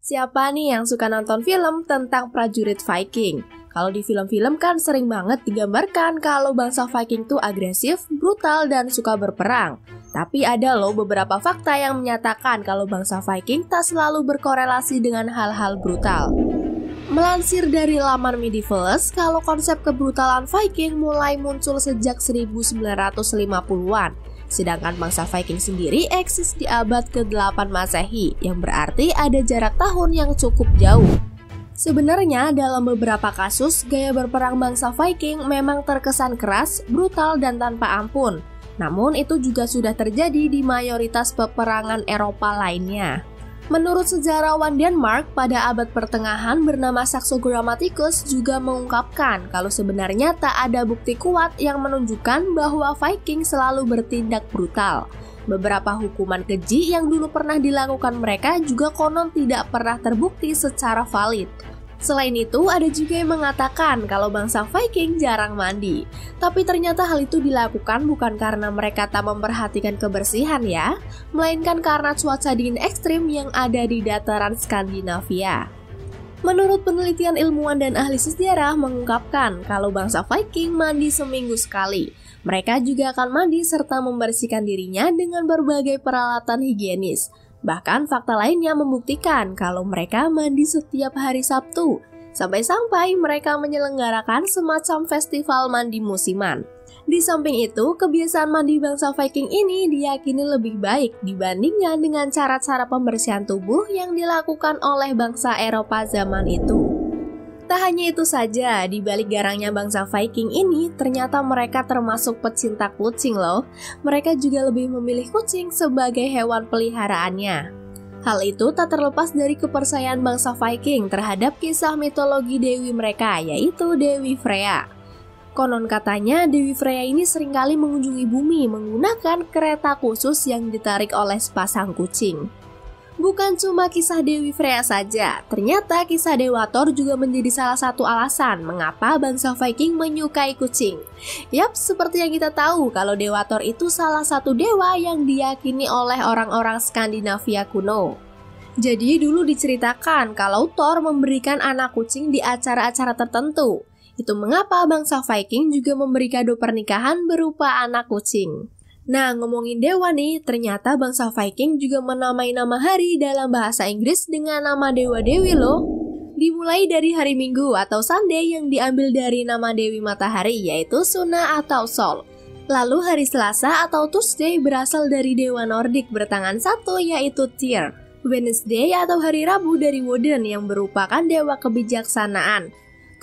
Siapa nih yang suka nonton film tentang prajurit Viking? Kalau di film-film kan sering banget digambarkan kalau bangsa Viking tuh agresif, brutal, dan suka berperang. Tapi ada loh beberapa fakta yang menyatakan kalau bangsa Viking tak selalu berkorelasi dengan hal-hal brutal. Melansir dari laman Medievalist, kalau konsep kebrutalan Viking mulai muncul sejak 1950-an. Sedangkan bangsa Viking sendiri eksis di abad ke-8 Masehi, yang berarti ada jarak tahun yang cukup jauh. Sebenarnya dalam beberapa kasus, gaya berperang bangsa Viking memang terkesan keras, brutal, dan tanpa ampun. Namun itu juga sudah terjadi di mayoritas peperangan Eropa lainnya. Menurut sejarawan Denmark pada abad pertengahan bernama Saxo Grammaticus juga mengungkapkan kalau sebenarnya tak ada bukti kuat yang menunjukkan bahwa Viking selalu bertindak brutal. Beberapa hukuman keji yang dulu pernah dilakukan mereka juga konon tidak pernah terbukti secara valid. Selain itu, ada juga yang mengatakan kalau bangsa Viking jarang mandi. Tapi ternyata hal itu dilakukan bukan karena mereka tak memperhatikan kebersihan ya, melainkan karena cuaca dingin ekstrim yang ada di dataran Skandinavia. Menurut penelitian ilmuwan dan ahli sejarah mengungkapkan kalau bangsa Viking mandi seminggu sekali. Mereka juga akan mandi serta membersihkan dirinya dengan berbagai peralatan higienis. Bahkan fakta lainnya membuktikan kalau mereka mandi setiap hari Sabtu, sampai-sampai mereka menyelenggarakan semacam festival mandi musiman. Di samping itu, kebiasaan mandi bangsa Viking ini diyakini lebih baik dibandingkan dengan cara-cara pembersihan tubuh yang dilakukan oleh bangsa Eropa zaman itu. Tak hanya itu saja, di balik garangnya bangsa Viking ini, ternyata mereka termasuk pecinta kucing loh. Mereka juga lebih memilih kucing sebagai hewan peliharaannya. Hal itu tak terlepas dari kepercayaan bangsa Viking terhadap kisah mitologi dewi mereka, yaitu Dewi Freya. Konon katanya, Dewi Freya ini seringkali mengunjungi bumi menggunakan kereta khusus yang ditarik oleh sepasang kucing. Bukan cuma kisah Dewi Freya saja, ternyata kisah Dewa Thor juga menjadi salah satu alasan mengapa bangsa Viking menyukai kucing. Yap, seperti yang kita tahu kalau Dewa Thor itu salah satu dewa yang diyakini oleh orang-orang Skandinavia kuno. Jadi dulu diceritakan kalau Thor memberikan anak kucing di acara-acara tertentu. Itu mengapa bangsa Viking juga memberi kado pernikahan berupa anak kucing. Nah, ngomongin dewa nih, ternyata bangsa Viking juga menamai nama hari dalam bahasa Inggris dengan nama dewa-dewi loh. Dimulai dari hari Minggu atau Sunday yang diambil dari nama dewi matahari yaitu Suna atau Sol. Lalu hari Selasa atau Tuesday berasal dari dewa Nordik bertangan satu yaitu Tyr. Wednesday atau hari Rabu dari Woden yang merupakan dewa kebijaksanaan.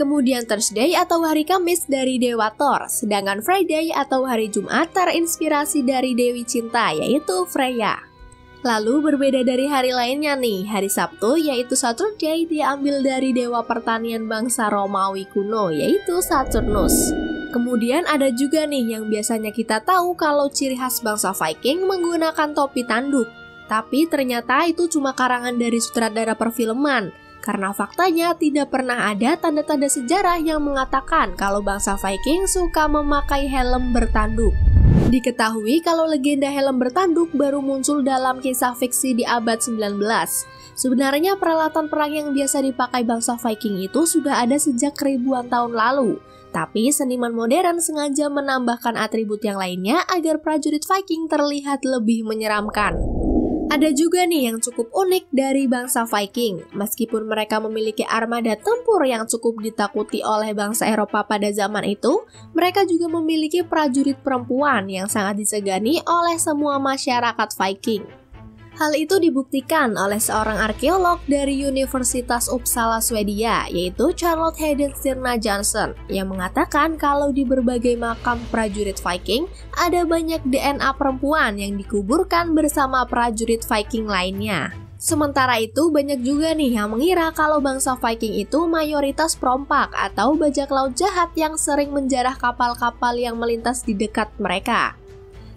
Kemudian Thursday atau hari Kamis dari Dewa Thor, sedangkan Friday atau hari Jumat terinspirasi dari Dewi Cinta yaitu Freya. Lalu berbeda dari hari lainnya nih, hari Sabtu yaitu Saturday diambil dari dewa pertanian bangsa Romawi kuno yaitu Saturnus. Kemudian ada juga nih yang biasanya kita tahu kalau ciri khas bangsa Viking menggunakan topi tanduk. Tapi ternyata itu cuma karangan dari sutradara perfilman. Karena faktanya tidak pernah ada tanda-tanda sejarah yang mengatakan kalau bangsa Viking suka memakai helm bertanduk. Diketahui kalau legenda helm bertanduk baru muncul dalam kisah fiksi di abad 19. Sebenarnya peralatan perang yang biasa dipakai bangsa Viking itu sudah ada sejak ribuan tahun lalu. Tapi seniman modern sengaja menambahkan atribut yang lainnya agar prajurit Viking terlihat lebih menyeramkan. Ada juga nih yang cukup unik dari bangsa Viking. Meskipun mereka memiliki armada tempur yang cukup ditakuti oleh bangsa Eropa pada zaman itu, mereka juga memiliki prajurit perempuan yang sangat disegani oleh semua masyarakat Viking. Hal itu dibuktikan oleh seorang arkeolog dari Universitas Uppsala, Swedia, yaitu Charlotte Hayden Stirna Johnson, yang mengatakan kalau di berbagai makam prajurit Viking ada banyak DNA perempuan yang dikuburkan bersama prajurit Viking lainnya. Sementara itu, banyak juga nih yang mengira kalau bangsa Viking itu mayoritas perompak atau bajak laut jahat yang sering menjarah kapal-kapal yang melintas di dekat mereka.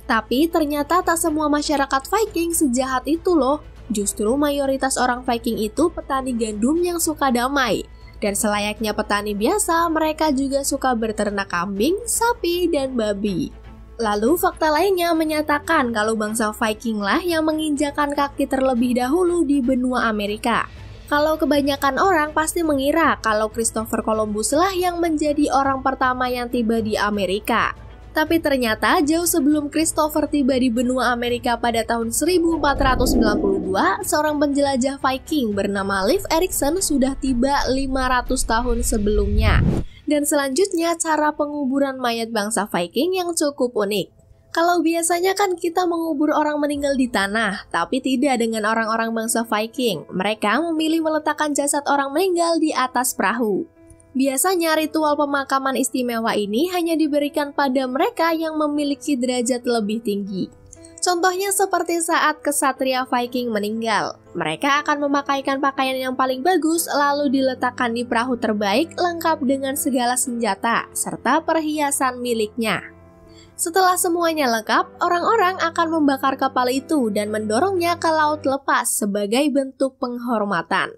Tapi ternyata tak semua masyarakat Viking sejahat itu loh. Justru mayoritas orang Viking itu petani gandum yang suka damai. Dan selayaknya petani biasa, mereka juga suka berternak kambing, sapi, dan babi. Lalu fakta lainnya menyatakan kalau bangsa Viking lah yang menginjakan kaki terlebih dahulu di benua Amerika. Kalau kebanyakan orang pasti mengira kalau Christopher Columbus lah yang menjadi orang pertama yang tiba di Amerika. Tapi ternyata jauh sebelum Christopher tiba di benua Amerika pada tahun 1492, seorang penjelajah Viking bernama Leif Erikson sudah tiba 500 tahun sebelumnya. Dan selanjutnya cara penguburan mayat bangsa Viking yang cukup unik. Kalau biasanya kan kita mengubur orang meninggal di tanah, tapi tidak dengan orang-orang bangsa Viking. Mereka memilih meletakkan jasad orang meninggal di atas perahu. Biasanya ritual pemakaman istimewa ini hanya diberikan pada mereka yang memiliki derajat lebih tinggi. Contohnya seperti saat kesatria Viking meninggal. Mereka akan memakaikan pakaian yang paling bagus lalu diletakkan di perahu terbaik lengkap dengan segala senjata serta perhiasan miliknya. Setelah semuanya lengkap, orang-orang akan membakar kapal itu dan mendorongnya ke laut lepas sebagai bentuk penghormatan.